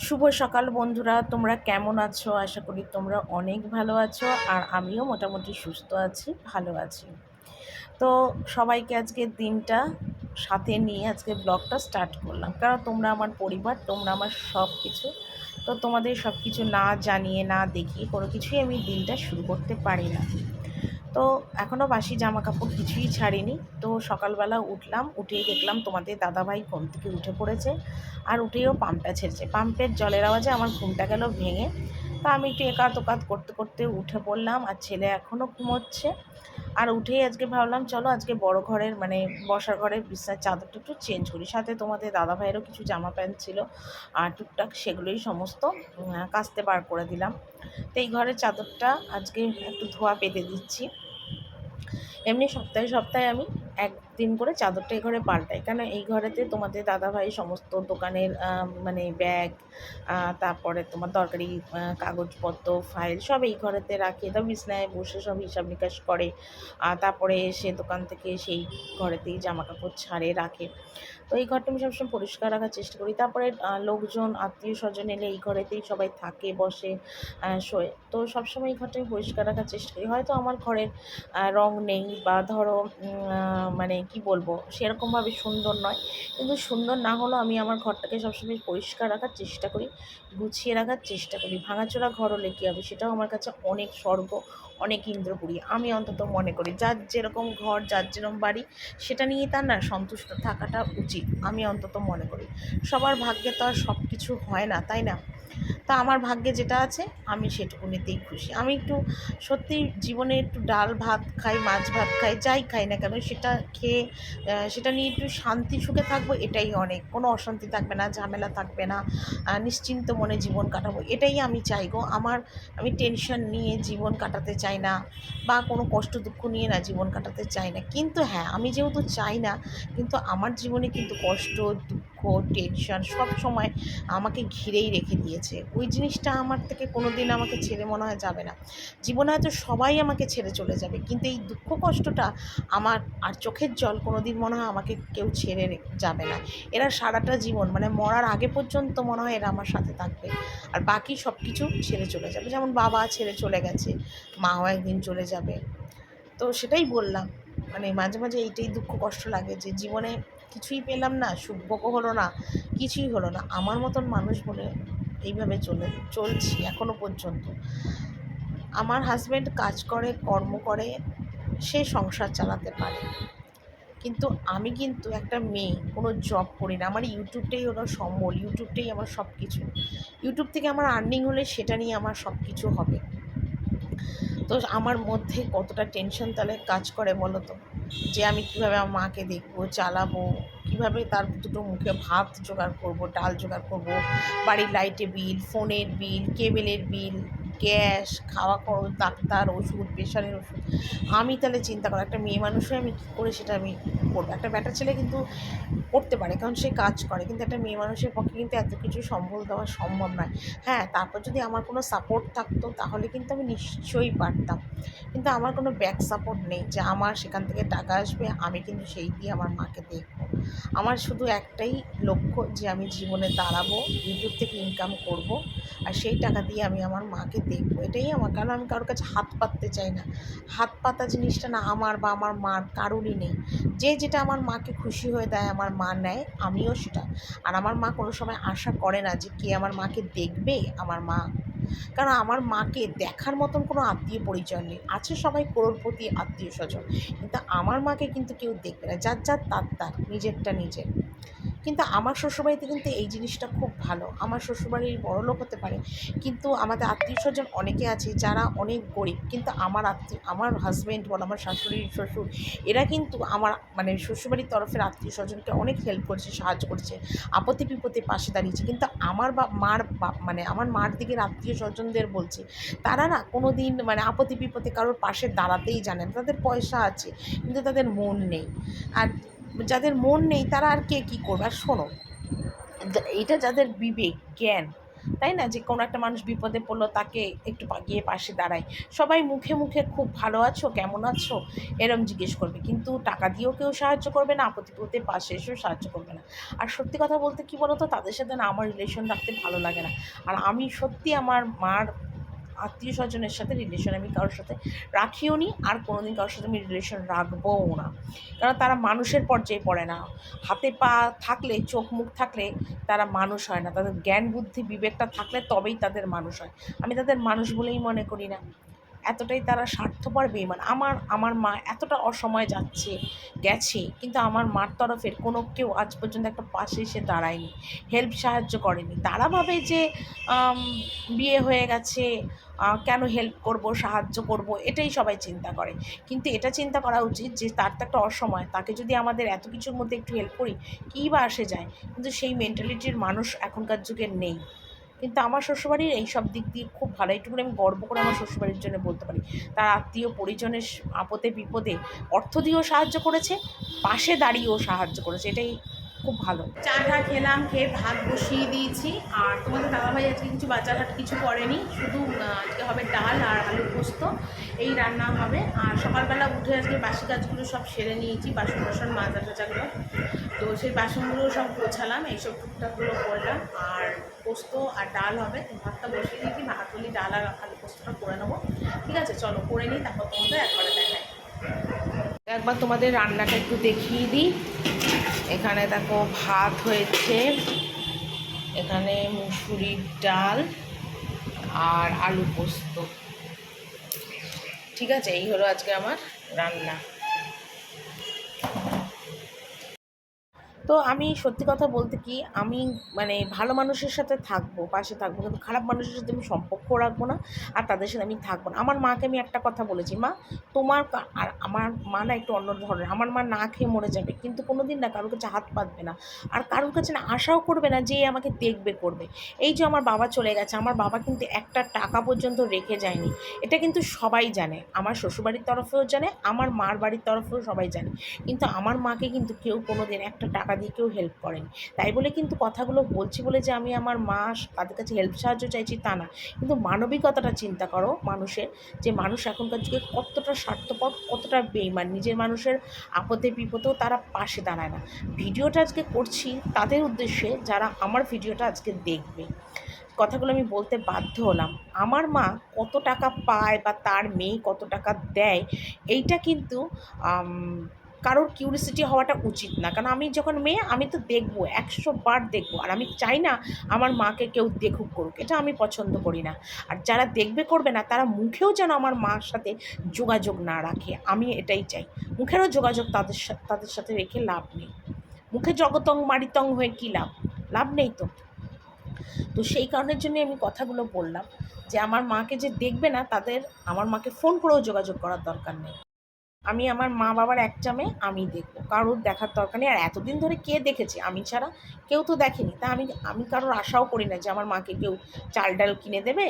শুভ সকাল বন্ধুরা, তোমরা কেমন আছো? আশা করি তোমরা অনেক ভালো আছো, আর আমিও মোটামুটি সুস্থ আছি, ভালো আছি। তো সবাইকে আজকের দিনটা সাথে নিয়ে আজকে ব্লগটা স্টার্ট করলাম, কারণ তোমরা আমার পরিবার, তোমরা আমার সব কিছু। তো তোমাদের সব কিছু না জানিয়ে না দেখিয়ে কোনো কিছুই আমি দিনটা শুরু করতে পারি না। তো এখনও বাসি জামা কাপড় কিছুই ছাড়িনি। তো সকালবেলা উঠলাম, উঠেই দেখলাম তোমাদের দাদাভাই ঘুম থেকে উঠে পড়েছে, আর উঠেও পাম্পটা ছেড়েছে। পাম্পের জলের আওয়াজে আমার ঘুমটা গেল ভেঙে। তা আমি একটু একাত ওকাত করতে করতে উঠে পড়লাম, আর ছেলে এখনও ঘুমোচ্ছে। আর উঠেই আজকে ভাবলাম চলো আজকে বড় ঘরের মানে বসার ঘরের বিছানার চাদরটা একটু চেঞ্জ করি। সাথে তোমাদের দাদাভাইয়েরও কিছু জামা প্যান্ট ছিল, আর টুকটাক সেগুলোই সমস্ত কাচতে বার করে দিলাম। তো এই ঘরের চাদরটা আজকে একটু ধোয়া পেতে দিচ্ছি। এমনি সপ্তাহে সপ্তাহে আমি একদিন করে চাদরটা এই ঘরে পাল্টাই, কেন এই ঘরেতে তোমাদের দাদাভাই সমস্ত দোকানের মানে ব্যাগ, তারপরে তোমার দরকারি কাগজপত্র, ফাইল সব এই ঘরেতে রাখে। তো বিছনায় বসে সব হিসাব নিকাশ করে, তারপরে এসে দোকান থেকে সেই ঘরেতেই জামা কাপড় ছাড়ে রাখে। তো এই ঘরটা আমি সবসময় পরিষ্কার রাখার চেষ্টা করি। তারপরে লোকজন আত্মীয় স্বজন এলে এই ঘরেতেই সবাই থাকে, বসে, শোয়। তো সবসময় এই ঘরটা আমি পরিষ্কার রাখার চেষ্টা করি। হয়তো আমার ঘরের রং নেই, বা ধরো মানে কি বলবো, সেরকমভাবে সুন্দর নয়, কিন্তু সুন্দর না হলেও আমি আমার ঘরটাকে সবসময় পরিষ্কার রাখার চেষ্টা করি, গুছিয়ে রাখার চেষ্টা করি। ভাঙাচোরা ঘর হলে কী হবে, সেটাও আমার কাছে অনেক স্বর্গ, অনেক ইন্দ্রপুরী। আমি অন্তত মনে করি যার যেরকম ঘর, যার যেরকম বাড়ি, সেটা নিয়ে তার না সন্তুষ্ট থাকাটা উচিত, আমি অন্তত মনে করি। সবার ভাগ্যে তো আর সব কিছু হয় না, তাই না? তা আমার ভাগ্যে যেটা আছে আমি সেটুকুনিতেই খুশি। আমি একটু সত্যি জীবনে একটু ডাল ভাত খাই, মাছ ভাত খাই, যাই খাই না কেন সেটা খেয়ে সেটা নিয়ে একটু শান্তি সুখে থাকবো, এটাই অনেক। কোনো অশান্তি থাকবে না, ঝামেলা থাকবে না, নিশ্চিন্ত মনে জীবন কাটাবো, এটাই আমি চাই গো। আমি টেনশন নিয়ে জীবন কাটাতে চাই না, বা কোনো কষ্ট দুঃখ নিয়ে না জীবন কাটাতে চাই না। কিন্তু হ্যাঁ, আমি যেহেতু চাই না, কিন্তু আমার জীবনে কিন্তু কষ্ট, দুঃখ, টেনশন সব সময় আমাকে ঘিরেই রেখে দিয়েছে। ওই জিনিসটা আমার থেকে কোনো দিন আমাকে ছেড়ে মনে হয় যাবে না। জীবনে হয়তো সবাই আমাকে ছেড়ে চলে যাবে, কিন্তু এই দুঃখ কষ্টটা আমার, আর চোখের জল কোনো দিন মনে হয় আমাকে কেউ ছেড়ে যাবে না। এরা সারাটা জীবন মানে মরার আগে পর্যন্ত মনে হয় এরা আমার সাথে থাকবে, আর বাকি সব কিছু ছেড়ে চলে যাবে। যেমন বাবা ছেড়ে চলে গেছে, মাও একদিন চলে যাবে। তো সেটাই বললাম, মানে মাঝে মাঝে এইটাই দুঃখ কষ্ট লাগে যে জীবনে কিছুই পেলাম না, সুখভোগও হলো না, কিছুই হলো না। আমার মতন মানুষ বলে এইভাবে চলছি এখনো পর্যন্ত। আমার হাজব্যান্ড কাজ করে, কর্ম করে, সে সংসার চালাতে পারে, কিন্তু আমি কিন্তু একটা মেয়ে, কোনো জব করি না। আমার ইউটিউবটাই হলো সম্বল, ইউটিউবটাই আমার সব কিছু। ইউটিউব থেকে আমার আর্নিং হলে সেটা নিয়ে আমার সব কিছু হবে। তো আমার মধ্যে কতটা টেনশন তাহলে কাজ করে বলো তো, যে আমি কিভাবে আমার মাকে দেখবো, চালাবো, কিভাবে তার দুটো মুখে ভাত জোগাড় করব, ডাল জোগাড় করব, বাড়ির লাইটের বিল, ফোনের বিল, কেবেলের বিল, গ্যাস, খাওয়া খরচ, ডাক্তার, ওষুধ, প্রেশারের ওষুধ। আমি তাহলে চিন্তা করো, একটা মেয়ে মানুষ হয়ে আমি কী করে সেটা আমি করবো? একটা ব্যাটা ছেলে কিন্তু করতে পারে, কারণ সে কাজ করে, কিন্তু একটা মেয়ে মানুষের পক্ষে কিন্তু এত কিছু সম্বল দেওয়া সম্ভব নয়। হ্যাঁ, তারপর যদি আমার কোনো সাপোর্ট থাকতো তাহলে কিন্তু আমি নিশ্চয়ই পারতাম, কিন্তু আমার কোনো ব্যাক সাপোর্ট নেই যে আমার সেখান থেকে টাকা আসবে, আমি কিন্তু সেই দিয়ে আমার মাকে দেখবো। আমার শুধু একটাই লক্ষ্য, যে আমি জীবনে দাঁড়াবো, ইউটিউব থেকে ইনকাম করব, আর সেই টাকা দিয়ে আমি আমার মাকে দেখবো, এটাই আমার। কারণ আমি কারোর কাছে হাত পাততে চাই না। হাত পাতা জিনিসটা না আমার বা আমার মার কারোরই নেই। যে যেটা আমার মাকে খুশি হয়ে দেয় আমার মা নেয়, আমিও সেটা। আর আমার মা কোনো সময় আশা করে না যে কে আমার মাকে দেখবে, আমার মা। কারণ আমার মাকে দেখার মতন কোনো আত্মীয় পরিচয় নেই, আছে সবাই করোড়পতি আত্মীয় স্বজন, কিন্তু আমার মাকে কিন্তু কেউ দেখবে না। যার যার তার তার, নিজেরটা নিজের। কিন্তু আমার শ্বশুরবাড়িতে কিন্তু এই জিনিসটা খুব ভালো। আমার শ্বশুরবাড়ির বড়লোক হতে পারে, কিন্তু আমাদের আত্মীয়স্বজন অনেকে আছে যারা অনেক গরিব, কিন্তু আমার হাজব্যান্ড বলো, আমার শাশুড়ি শ্বশুর, এরা কিন্তু আমার মানে শ্বশুরবাড়ির তরফের আত্মীয়স্বজনকে অনেক হেল্প করেছে, সাহায্য করেছে, আপদে বিপদে পাশে দাঁড়িয়েছে। কিন্তু আমার মানে আমার মার দিকের আত্মীয়স্বজনদের বলছি, তারা না কোনো দিন মানে আপদে বিপদে কারোর পাশে দাঁড়াতেই জানে না। তাদের পয়সা আছে, কিন্তু তাদের মন নেই। আর যাদের মন নেই তারা আর কে কী করবে? আর শোনো, এইটা যাদের বিবেক, জ্ঞান, তাই না? যে কোনো একটা মানুষ বিপদে পড়লো তাকে একটু গিয়ে পাশে দাঁড়ায়। সবাই মুখে মুখে খুব ভালো আছো, কেমন আছো এরম জিজ্ঞেস করবে, কিন্তু টাকা দিয়েও কেউ সাহায্য করবে না, আপদে বিপদে পাশে এসেও সাহায্য করবে না। আর সত্যি কথা বলতে কী বলো তো, তাদের সাথে না আমার রিলেশন রাখতে ভালো লাগে না। আর আমি সত্যি আমার মার আত্মীয় স্বজনের সাথে রিলেশন আমি কারোর সাথে রাখিও নি, আর কোনোদিন কারোর সাথে আমি রিলেশন রাখবোও না। কারণ তারা মানুষের পর্যায়ে পড়ে না। হাতে পা থাকলে, চোখ মুখ থাকলে তারা মানুষ হয় না। তাদের জ্ঞান বুদ্ধি বিবেকটা থাকলে তবেই তাদের মানুষ হয়। আমি তাদের মানুষ বলেই মনে করি না। এতটাই তারা স্বার্থপর বেঈমান। আমার মা এতটা অসময়ে গেছে, কিন্তু আমার মার তরফের কোনো কেউ আজ পর্যন্ত একটা পাশে এসে দাঁড়ায়নি, সাহায্য করেনি। তারা ভাবে যে আম বিয়ে হয়ে গেছে, কেন হেল্প করব, সাহায্য করব, এটাই সবাই চিন্তা করে। কিন্তু এটা চিন্তা করা উচিত যে তার তো একটা অসময়, তাকে যদি আমাদের এত কিছুর মধ্যে একটু হেল্প করি কী বা আসে যায়। কিন্তু সেই মেন্টালিটির মানুষ এখনকার যুগে নেই। কিন্তু আমার শ্বশুরবাড়ির এইসব দিক দিয়ে খুব ভালো। এইটুকুনি আমি গর্ব করে আমার শ্বশুরবাড়ির জন্য বলতে পারি। তার আত্মীয় পরিজনের আপদে বিপদে অর্থ দিয়েও সাহায্য করেছে, পাশে দাঁড়িয়েও সাহায্য করেছে। এটাই খুব ভালো। চা টা খেলাম, খেয়ে ভাত বসিয়ে দিয়েছি। আর তোমাদের দাদাভাই আজকে কিছু বাজারহাট কিছু করেনি, শুধু আজকে হবে ডাল আর আলু পোস্ত, এই রান্না হবে। আর সকালবেলা উঠে আজকে বাসি কাজগুলো সব সেরে নিয়েছি, বাসন টাসন মাজা টাজাগুলো। তো সেই বাসনগুলো সব গোছালাম, এইসব টুকটাকগুলো করলাম। আর পোস্ত আর ডাল হবে, ভাতটা বসিয়ে দিয়েছি, ভাত হলে ডাল আর আলু পোস্তটা করে নেবো। ঠিক আছে, চলো করে নিই, তারপর তোমাদের একবারে দেখাই। একবার তোমাদের রান্নাটা একটু দেখিয়ে দিই। এখানে দেখো ভাত হয়েছে, এখানে মুসুরির ডাল আর আলু পোস্ত। ঠিক আছে, এই হলো আজকে আমার রান্না। তো আমি সত্যি কথা বলতে কি, আমি মানে ভালো মানুষের সাথে থাকবো, পাশে থাকবো, কিন্তু খারাপ মানুষের সাথে আমি সম্পর্ক রাখবো না, আর তাদের সাথে আমি থাকবো না। আমার মাকে আমি একটা কথা বলেছি, মা তোমার আর আমার মা না একটু অন্য ধরনের। আমার মা না খেয়ে মরে যাবে, কিন্তু কোনো দিন না কারোর কাছে হাত পাতবে না, আর কারোর কাছে না আশাও করবে না যে আমাকে দেখবে করবে। এই যে আমার বাবা চলে গেছে, আমার বাবা কিন্তু একটা টাকা পর্যন্ত রেখে যায়নি। এটা কিন্তু সবাই জানে, আমার শ্বশুরবাড়ির তরফেও জানে, আমার মার বাড়ির তরফেও সবাই জানে। কিন্তু আমার মাকে কিন্তু কেউ কোনো দিন একটা টাকা দিয়ে কেউ হেল্প করেনি। তাই বলে কিন্তু কথাগুলো বলছি বলে যে আমি আমার মা তাদের কাছে হেল্প সাহায্য চাইছি তা না। কিন্তু মানবিকতাটা চিন্তা করো মানুষের, যে মানুষ এখনকার যুগে কতটা স্বার্থপর, কতটা বেইমান, নিজের মানুষের আপদে বিপদেও তারা পাশে দাঁড়ায় না। ভিডিওটা আজকে করছি তাদের উদ্দেশ্যে যারা আমার ভিডিওটা আজকে দেখবে। কথাগুলো আমি বলতে বাধ্য হলাম। আমার মা কত টাকা পায় বা তার মেয়ে কত টাকা দেয়, এইটা কিন্তু কারোর কিউরিসিটি হওয়াটা উচিত না। কারণ আমি যখন মেয়ে, আমি তো দেখবো, 100 বার দেখবো। আর আমি চাই না আমার মাকে কেউ দেখুক করুক, এটা আমি পছন্দ করি না। আর যারা দেখবে করবে না, তারা মুখেও যেন আমার মার সাথে যোগাযোগ না রাখে, আমি এটাই চাই। মুখেরও যোগাযোগ তাদের সাথে রেখে লাভ নেই। মুখে জগতং মারিতং হয়ে কী লাভ? লাভ নেই তো। তো সেই কারণের জন্যই আমি কথাগুলো বললাম, যে আমার মাকে যে দেখবে না, তাদের আমার মাকে ফোন করেও যোগাযোগ করার দরকার নেই। আমি আমার মা বাবার একটা মেয়ে, আমি দেখবো, কারোর দেখার দরকার নেই। আর এতদিন ধরে কে দেখেছে? আমি ছাড়া কেউ তো দেখেনি। তা আমি কারোর আশাও করি না যে আমার মাকে কেউ চাল ডাল কিনে দেবে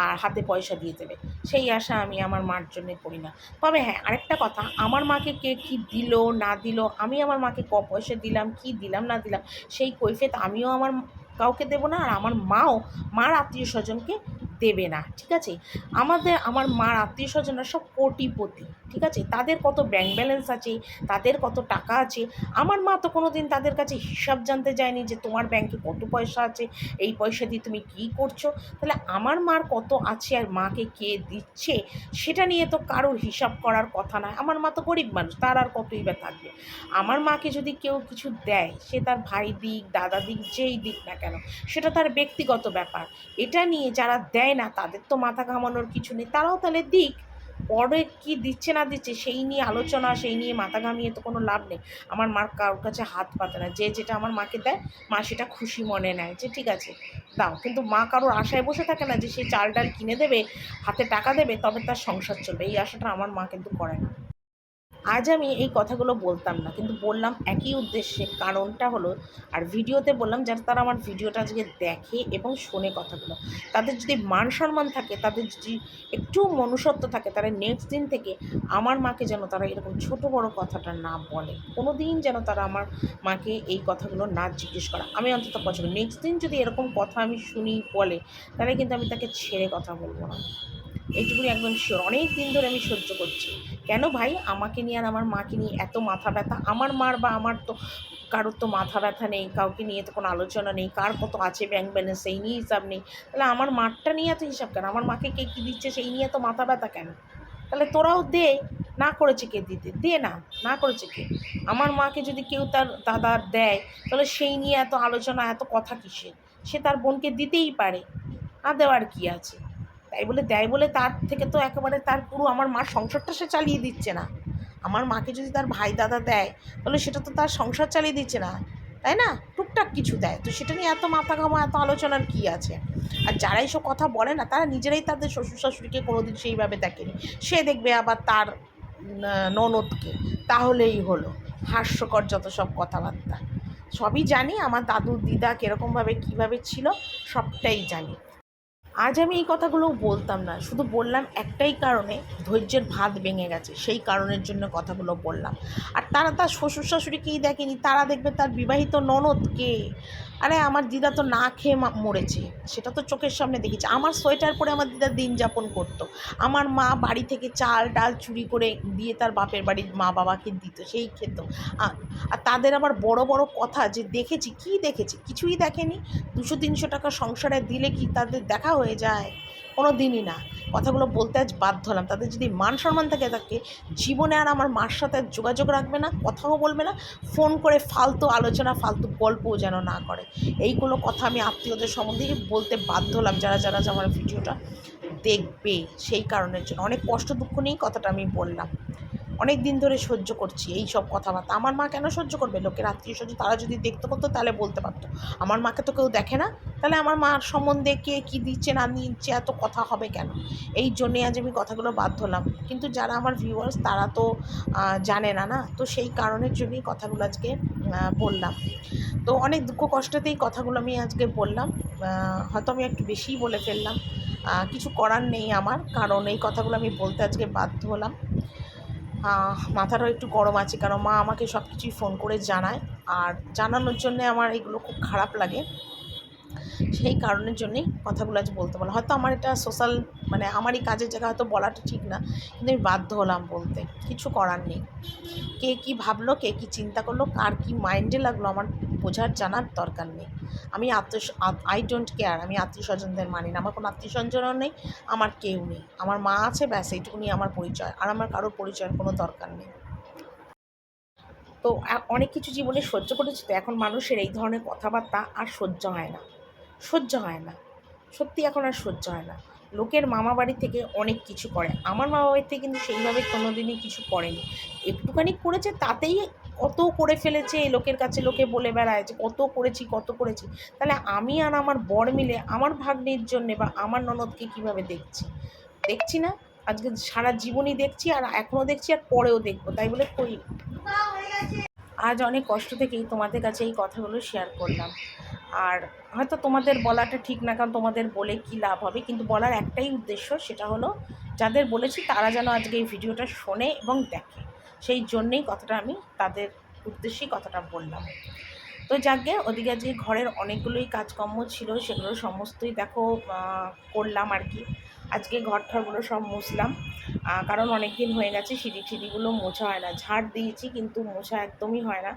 আর হাতে পয়সা দিয়ে দেবে, সেই আশা আমি আমার মার জন্যে করি না। তবে হ্যাঁ, আরেকটা কথা, আমার মাকে কে কী দিল না দিল, আমি আমার মাকে পয়সা দিলাম কি দিলাম না দিলাম, সেই কৈফিয়ত আমিও আমার কাউকে দেবো না, আর আমার মাও মার আত্মীয় স্বজনকে দেবে না। ঠিক আছে, আমার মার আত্মীয় স্বজনরা সব কোটিপতি। ঠিক আছে, তাদের কত ব্যাংক ব্যালেন্স আছে, তাদের কত টাকা আছে। আমার মা তো কোনো দিন তাদের কাছে হিসাব জানতে যায়নি যে তোমার ব্যাংকে কত পয়সা আছে, এই পয়সা দিয়ে তুমি কী করছো। তাহলে আমার মার কত আছে আর মাকে কে দিচ্ছে, সেটা নিয়ে তো কারোর হিসাব করার কথা নয়। আমার মা তো গরিব মানুষ, তার আর কতই বা থাকবে। আমার মাকে যদি কেউ কিছু দেয়, সে তার ভাই দিক, দাদা দিক, যেই দিক না কেন, সেটা তার ব্যক্তিগত ব্যাপার। এটা নিয়ে যারা দেয় না, তাদের তো মাথা ঘামানোর কিছু নেই, তারাও তাহলে দিক। পরে কি দিচ্ছে না দিচ্ছে সেই নিয়ে আলোচনা, সেই নিয়ে মাথা ঘামিয়ে তো কোনো লাভ নেই। আমার মার কারোর কাছে হাত পাতে না, যে যেটা আমার মাকে দেয় মা সেটা খুশি মনে নেয় যে ঠিক আছে দাও। কিন্তু মা কারোর আশায় বসে থাকে না যে সে চাল ডাল কিনে দেবে, হাতে টাকা দেবে, তবে তার সংসার চলবে, এই আশাটা আমার মা কিন্তু করে না। আজ আমি এই কথাগুলো বলতাম না, কিন্তু বললাম একই উদ্দেশ্যে। কারণটা হলো, আর ভিডিওতে বললাম যাতে তারা আমার ভিডিওটা আজকে দেখে এবং শোনে কথাগুলো। তাদের যদি মান সম্মান থাকে, তাদের যদি একটু মনুষ্যত্ব থাকে, তারা নেক্সট দিন থেকে আমার মাকে যেন তারা এরকম ছোট বড় কথাটা না বলে। কোনো দিন যেন তারা আমার মাকে এই কথাগুলো না জিজ্ঞেস করা, আমি অন্তত পছন্দ। নেক্সট দিন যদি এরকম কথা আমি শুনি বলে, তাহলে কিন্তু আমি তাকে ছেড়ে কথা বলবো না। এইটুকুনি একদম শিওর। অনেক দিন ধরে আমি সহ্য করছি। কেন ভাই আমাকে নিয়ে আর আমার মাকে নিয়ে এত মাথা ব্যথা? আমার মার বা আমার তো কারোর তো মাথা ব্যথা নেই, কাউকে নিয়ে তো কোনো আলোচনা নেই, কার কত আছে ব্যাংক ব্যালেন্স সেই নিয়ে হিসাব নেই। তাহলে আমার মারটা নিয়ে এত হিসাব কেন? আমার মাকে কে কী দিচ্ছে সেই নিয়ে তো মাথা ব্যথা কেন? তাহলে তোরাও দে। না করেছে কে দিতে? দে না। না করেছে কে? আমার মাকে যদি কেউ তার দাদা দেয়, তাহলে সেই নিয়ে এত আলোচনা, এত কথা কিসের? সে তার বোনকে দিতেই পারে। না দেওয়ার কী আছে? তাই বলে দেয় বলে তার থেকে তো একেবারে তার পুরো আমার মার সংসারটা সে চালিয়ে দিচ্ছে না। আমার মাকে যদি তার ভাই দাদা দেয়, তাহলে সেটা তো তার সংসার চালিয়ে দিচ্ছে না, তাই না? টুকটাক কিছু দেয়, তো সেটা নিয়ে এত মাথা ঘামা, এত আলোচনার কী আছে? আর যারা এইসব কথা বলে না, তারা নিজেরাই তাদের শ্বশুর শাশুড়িকে কোনোদিন সেইভাবে দেখেনি। সে দেখবে আবার তার ননদকে, তাহলেই হলো। হাস্যকর যত সব কথাবার্তা। সবই জানি, আমার দাদু দিদা কীরকমভাবে কীভাবে ছিল সবটাই জানি। আজ আমি এই কথাগুলো বলতাম না, শুধু বললাম একটাই কারণে, ধৈর্যের ভাত ভেঙে গেছে, সেই কারণের জন্য কথাগুলো বললাম। আর তারা তার শ্বশুর শাশুড়িকেই দেখেনি, তারা দেখবে তার বিবাহিত ননদকে। আরে আমার দিদা তো না খেয়ে মরেছে, সেটা তো চোখের সামনে দেখেছি। আমার সোয়েটার পরে আমার দিদা দিন যাপন করতো। আমার মা বাড়ি থেকে চাল ডাল চুরি করে দিয়ে তার বাপের বাড়ির মা বাবাকে দিত, সেই খেত। আর তাদের আবার বড় বড় কথা যে দেখেছি, কি দেখেছি? কিছুই দেখেনি। 200-300 টাকা সংসারে দিলে কি তাদের দেখা হয়ে যায়? কোনো দিনই না। কথাগুলো বলতে আজ বাধ্য হলাম। তাদের যদি মান সম্মান থাকে, জীবনে আর আমার মার সাথে আর যোগাযোগ রাখবে না, কথাও বলবে না, ফোন করে ফালতু আলোচনা, ফালতু গল্পও যেন না করে। এইগুলো কথা আমি আত্মীয়দের সম্বন্ধে বলতে বাধ্য হলাম, যারা যারা আমার ভিডিওটা দেখবে, সেই কারণের জন্য। অনেক কষ্ট দুঃখ নিয়েই কথাটা আমি বললাম। অনেক দিন ধরে সহ্য করছি এই সব কথাবার্তা। আমার মা কেন সহ্য করবে? লোকের আত্মীয়স্বজন তারা যদি দেখতে পারতো, তাহলে বলতে পারতো। আমার মাকে তো কেউ দেখে না, তাহলে আমার মার সম্বন্ধে কে কী দিচ্ছে না দিচ্ছে এত কথা হবে কেন? এই জন্যে আজ আমি কথাগুলো বাধ্য হলাম। কিন্তু যারা আমার ভিউয়ার্স, তারা তো জানে না, না? তো সেই কারণের জন্যই কথাগুলো আজকে বললাম। তো অনেক দুঃখ কষ্টেতেই কথাগুলো আমি আজকে বললাম। হয়তো আমি একটু বেশিই বলে ফেললাম। কিছু করার নেই আমার, কারণ এই কথাগুলো আমি বলতে আজকে বাধ্য হলাম। মাথাটাও একটু গরম আছে, কারণ মা আমাকে সব কিছুই ফোন করে জানায়। আর জানানোর জন্যে আমার এগুলো খুব খারাপ লাগে। সেই কারণের জন্যেই কথাগুলো আজ বলতে বলা। হয়তো আমার এটা সোশ্যাল, মানে আমারই কাজের জায়গা, হয়তো বলাটা ঠিক না, কিন্তু আমি বাধ্য হলাম বলতে। কিছু করার নেই। কে কী ভাবলো, কে কী চিন্তা করলো, কার কী মাইন্ডে লাগলো, আমার বোঝার জানার দরকার নেই। আমি আই ডোন্ট কেয়ার। আমি আত্মীয়স্বজনদের মানি না। আমার কোনো আত্মীয়স্বজনও নেই, আমার কেউ নেই। আমার মা আছে, ব্যাস এইটুকুনি আমার পরিচয়। আর আমার কারোর পরিচয়ের কোনো দরকার নেই। তো অনেক কিছু জীবনে সহ্য করেছি, তো এখন মানুষের এই ধরনের কথাবার্তা আর সহ্য হয় না। সহ্য হয় না। সত্যি এখন আর সহ্য হয় না। লোকের মামাবাড়ি থেকে অনেক কিছু করে। আমার মামাবাড়িতে কিন্তু সেইভাবে কোনো দিনই কিছু করেনি। একটুখানি করেছে, তাতেই কত করে ফেলেছে, লোকের কাছে লোকে বলে বেড়ায় যে কত করেছি, কত করেছি। তাহলে আমি আর আমার বর মিলে আমার ভাগ্নির জন্যে বা আমার ননদকে কীভাবে দেখছি? দেখছি না? আজকে সারা জীবনই দেখছি, আর এখনও দেখছি, আর পরেও দেখব। তাই বলে কই আজ অনেক কষ্ট থেকেই তোমাদের কাছে এই কথাগুলো শেয়ার করলাম। আর হয়তো তোমাদের বলাটা ঠিক না, কারণ তোমাদের বলে কী লাভ হবে, কিন্তু বলার একটাই উদ্দেশ্য, সেটা হলো যাদের বলেছি তারা যেন আজকে এই ভিডিওটা শোনে এবং দেখে। সেই জন্যেই কথাটা আমি তাদের উদ্দেশ্যেই কথাটা বললাম। তো যাকগে, ওদিকে আজকে ঘরের অনেকগুলোই কাজকর্ম ছিল, সেগুলো সমস্তই দেখো করলাম আর কি। আজকে ঘরঠরগুলো সব মুছলাম, কারণ অনেক দিন হয়ে গেছে সিঁড়ি টিড়িগুলো মোছা হয় না। ঝাড় দিয়েছি কিন্তু মোছা একদমই হয় না,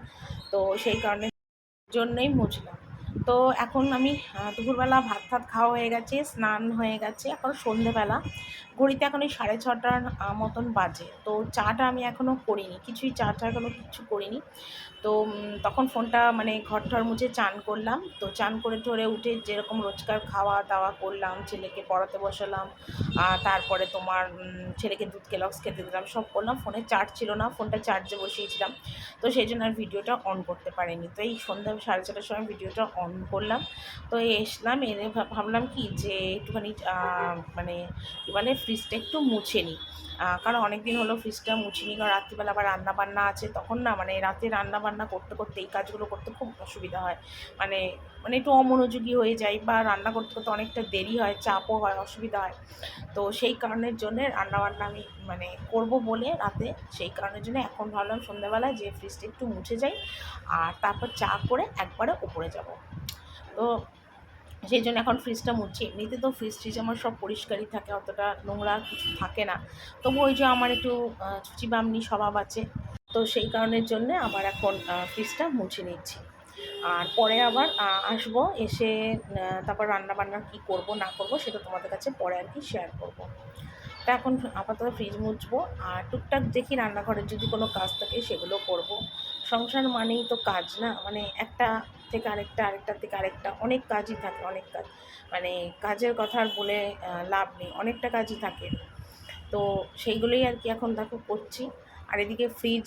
তো সেই কারণে জন্যই মুছলাম। তো এখন আমি দুপুরবেলা ভাত টাত খাওয়া হয়ে গেছে, স্নান হয়ে গেছে, এখন সন্ধেবেলা। ঘড়িতে এখন ওই 6:30টার মতন বাজে। তো চাটা আমি এখনও করিনি, কিছুই চা এখনও কিচ্ছু করিনি। তো তখন ফোনটা মানে ঘর-টর মুছে চান করলাম। তো চান করে টরে উঠে যেরকম রোজকার খাওয়া দাওয়া করলাম, ছেলেকে পড়াতে বসালাম, তারপরে তোমার ছেলেকে দুধ কেলক্স খেতে দিলাম, সব করলাম। ফোনে চার্জ ছিল না, ফোনটা চার্জে বসিয়েছিলাম, তো সেই জন্য আর ভিডিওটা অন করতে পারিনি। তো এই সন্ধ্যা 4:30টার সময় ভিডিওটা অন করলাম। তো এসলাম, এনে ভাবলাম কি যে একটুখানি মানে কী বলে ফ্রিজটা একটু মুছে নিই, কারণ অনেক দিন হলো ফ্রিজটা মুছিনি, কারণ রাত্রিবেলা আবার রান্না বান্না আছে, তখন না মানে রাতে রান্না বান্না করতে করতে এই কাজগুলো করতে খুব অসুবিধা হয়, মানে মানে একটু অমনোযোগী হয়ে যাই, বা রান্না করতে করতে অনেকটা দেরি হয়, চাপও হয়, অসুবিধা হয়। তো সেই কারণের জন্যে রান্নাবান্না আমি মানে করব বলে রাতে, সেই কারণের জন্য এখন ভাবলাম সন্ধ্যাবেলায় যে ফ্রিজটা একটু মুছে যাই, আর তারপর চা করে একবারে উপরে যাব। তো সেই জন্য এখন ফ্রিজটা মুছছি। এমনিতে তো ফ্রিজ আমার সব পরিষ্কারই থাকে, অতটা নোংরা কিছু থাকে না, তবু ওই যে আমার একটু ছুচি বামনি স্বভাব আছে, তো সেই কারণের জন্যে আবার এখন ফ্রিজটা মুছে নিচ্ছি। আর পরে আবার আসবো, এসে তারপর রান্নাবান্না কী করব না করব সেটা তোমাদের কাছে পরে আর কি শেয়ার করব। তা এখন আপাতত ফ্রিজ মুছবো, আর টুকটাক দেখি রান্নাঘরের যদি কোনো কাজ থাকে সেগুলো করব। সংসার মানেই তো কাজ না, মানে একটা থেকে আরেকটা, আরেকটা থেকে আরেকটা, অনেক কাজই থাকে, অনেক কাজ, মানে কাজের কথা আর বলে লাভ নেই, অনেকটা কাজই থাকে। তো সেইগুলোই আর কি এখন দেখো করছি। আর এদিকে ফ্রিজ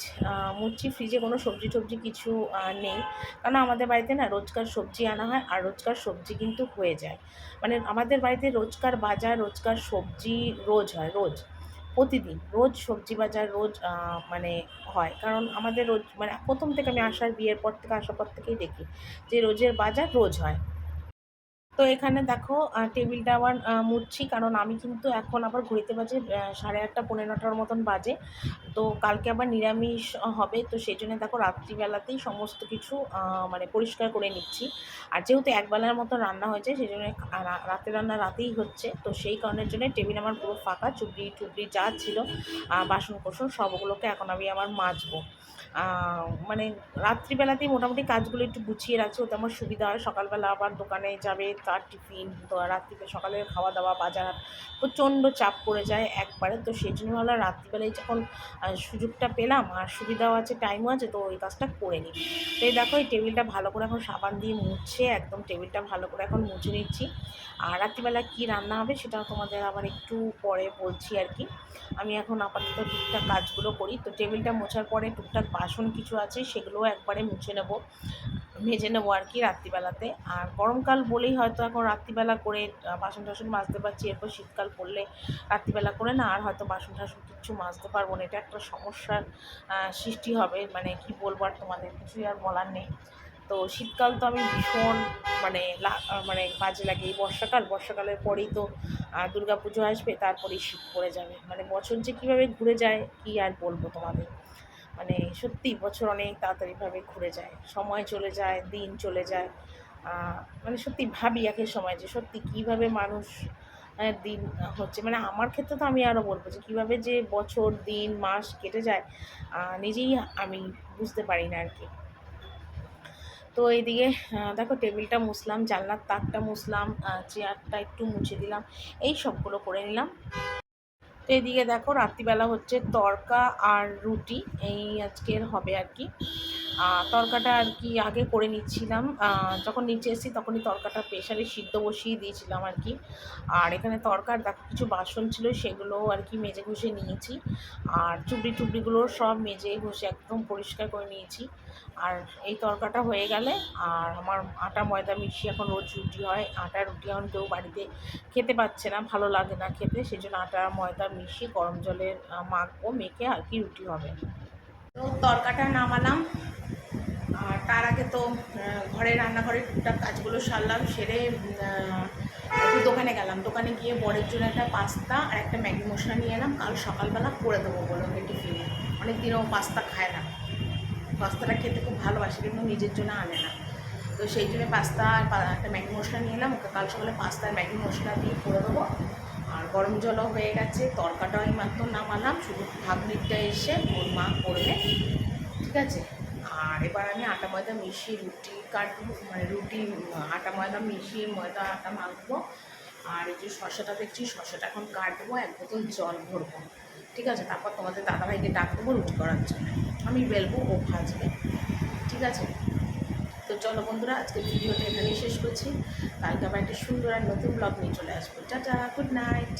মুছছি, ফ্রিজে কোনো সবজি টবজি কিছু নেই, কারণ আমাদের বাড়িতে না রোজকার সবজি আনা হয়, আর রোজকার সবজি কিন্তু হয়ে যায়, মানে আমাদের বাড়িতে রোজকার বাজার, রোজকার সবজি রোজ হয়, রোজ প্রতিদিন রোজ সবজি বাজার রোজ মানে হয়, কারণ আমাদের রোজ মানে প্রথম থেকে আমি আসার বিয়ের পর থেকে আসার পর থেকেই দেখি যে রোজের বাজার রোজ হয়। তো এখানে দেখো টেবিলটা আবার মুছছি, কারণ আমি কিন্তু এখন আবার ঘড়িতে বাজে 8:30 পৌনে 9টার মতন বাজে। তো কালকে আবার নিরামিষ হবে, তো সেই জন্য দেখো রাত্রিবেলাতেই সমস্ত কিছু মানে পরিষ্কার করে নিচ্ছি। আর যেহেতু একবেলার মতো রান্না হয়েছে, সেই জন্য রাতের রান্না রাতেই হচ্ছে, তো সেই কারণের জন্য টেবিল আমার পুরো ফাঁকা, চুবড়ি টুবড়ি যা ছিল বাসন কোসন সবগুলোকে এখন আমি আবার মাজবো। মানে রাত্রিবেলাতেই মোটামুটি কাজগুলো একটু গুছিয়ে রাখছি, ওতে আমার সুবিধা হয়, সকালবেলা আবার দোকানে যাবে, তার টিফিন, তো রাত্রিতে সকালের খাওয়া দাওয়া, বাজার, প্রচণ্ড চাপ পড়ে যায় একবারে, তো সেই জন্য ভাবলাম রাত্রিবেলায় যখন সুযোগটা পেলাম আর সুবিধাও আছে, টাইমও আছে, তো ওই কাজটা করে নিই। তো এই দেখো এই টেবিলটা ভালো করে এখন সাবান দিয়ে মুছে একদম টেবিলটা ভালো করে এখন মুছে নিচ্ছি। আর রাত্রিবেলা কী রান্না হবে সেটাও তোমাদের আবার একটু পরে বলছি আর কি। আমি এখন আপাতত টুকটাক কাজগুলো করি। তো টেবিলটা মোছার পরে টুকটাক বাসন কিছু আছে সেগুলোও একবারে মুছে নেব, মেজে নেবো আর কি রাত্রিবেলাতে। আর গরমকাল বলেই হয়তো এখন রাত্রিবেলা করে বাসন টাসন মাজতে পারছি, এরপর শীতকাল পড়লে রাত্রিবেলা করে না আর হয়তো বাসন টাসন কিচ্ছু মাজতে পারবো না, এটা একটা সমস্যার সৃষ্টি হবে, মানে কি বলবো আর তোমাদের, কিছুই আর বলার নেই। তো শীতকাল তো আমি ভীষণ মানে মানে বাজে লাগে, এই বর্ষাকালের পরেই তো দুর্গা পুজো আসবে, তারপরেই শীত পড়ে যাবে, মানে বছর যে কীভাবে ঘুরে যায় কী আর বলবো তোমাদের, মানে সত্যি বছর অনেক তাড়াতাড়িভাবে ঘুরে যায়, সময় চলে যায়, দিন চলে যায়, মানে সত্যি ভাবি একের সময় যে সত্যি কীভাবে মানুষ দিন হচ্ছে, মানে আমার ক্ষেত্রে তো আমি আরও বলবো যে কীভাবে যে বছর দিন মাস কেটে যায় নিজেই আমি বুঝতে পারি না আর কি। তো এইদিকে দেখো টেবিলটা মুছলাম, জানলার তাকটা মুছলাম, চেয়ারটা একটু মুছে দিলাম, এই সবগুলো করে নিলাম। তো এদিকে দেখো রাত্রিবেলা হচ্ছে তড়কা আর রুটি, এই আজকের হবে আর কি। তড়কাটা আর কি আগে করে নিচ্ছিলাম, যখন নিচে এসেছি তখনই তড়কাটা প্রেশারে সিদ্ধ বসিয়ে দিয়েছিলাম আর কি। আর এখানে তড়কার দেখো কিছু বাসন ছিল সেগুলো আর কি মেজে ঘষে নিয়েছি, আর চুবড়ি টুবড়িগুলো সব মেজে ঘষে একদম পরিষ্কার করে নিয়েছি। আর এই তড়কাটা হয়ে গেলে, আর আমার আটা ময়দা মিশিয়ে এখন রোজ রুটি হয়, আটা রুটি এখন কেউ বাড়িতে খেতে পাচ্ছে না, ভালো লাগে না খেতে, সেই জন্য আটা ময়দা মিশিয়ে গরম জলের মাখবো, মেখে আর কি রুটি হবে। তো তড়কাটা নামালাম, আর তার আগে তো ঘরে রান্নাঘরের টুকটাক কাজগুলো সারলাম, সেরে একটু দোকানে গেলাম, দোকানে গিয়ে বরের জন্য একটা পাস্তা আর একটা ম্যাগি মশলা নিয়ে এলাম, কাল সকালবেলা করে দেবো বলে ওকে টিফিনে, অনেক দিনও পাস্তা খায় না, পাস্তাটা খেতে খুব ভালোবাসে কিন্তু নিজের জন্য আনে না, তো সেই জন্য পাস্তা আর একটা ম্যাগি মশলা নিয়ে এলাম, ওকে কাল সকালে পাস্তা আর ম্যাগি মশলা দিয়ে করে দেবো। আর গরম জলও হয়ে গেছে, তড়কাটাও আমি মাত্র নামালাম, শুধু ভাবনিকটা এসে ওর মা করবে, ঠিক আছে। আর এবার আমি আটা ময়দা মিশিয়ে রুটি কাটবো, মানে রুটি আটা ময়দা মিশিয়ে ময়দা আটা মাখবো। আর এই যে শসাটা দেখছি, শসাটা এখন কাটবো, এক বোতল জল ভরবো, ঠিক আছে। তারপর তোমাদের দাদাভাইকে ডাক দেবো রুটি করার জন্য, আমি বেলবো, ও ভাজবে, ঠিক আছে। তো চলো বন্ধুরা, আজকে ভিডিওটা এখানেই শেষ করছি, কালকে আবার একটা সুন্দর আর নতুন ব্লগ নিয়ে চলে আসবো। Tata, good night.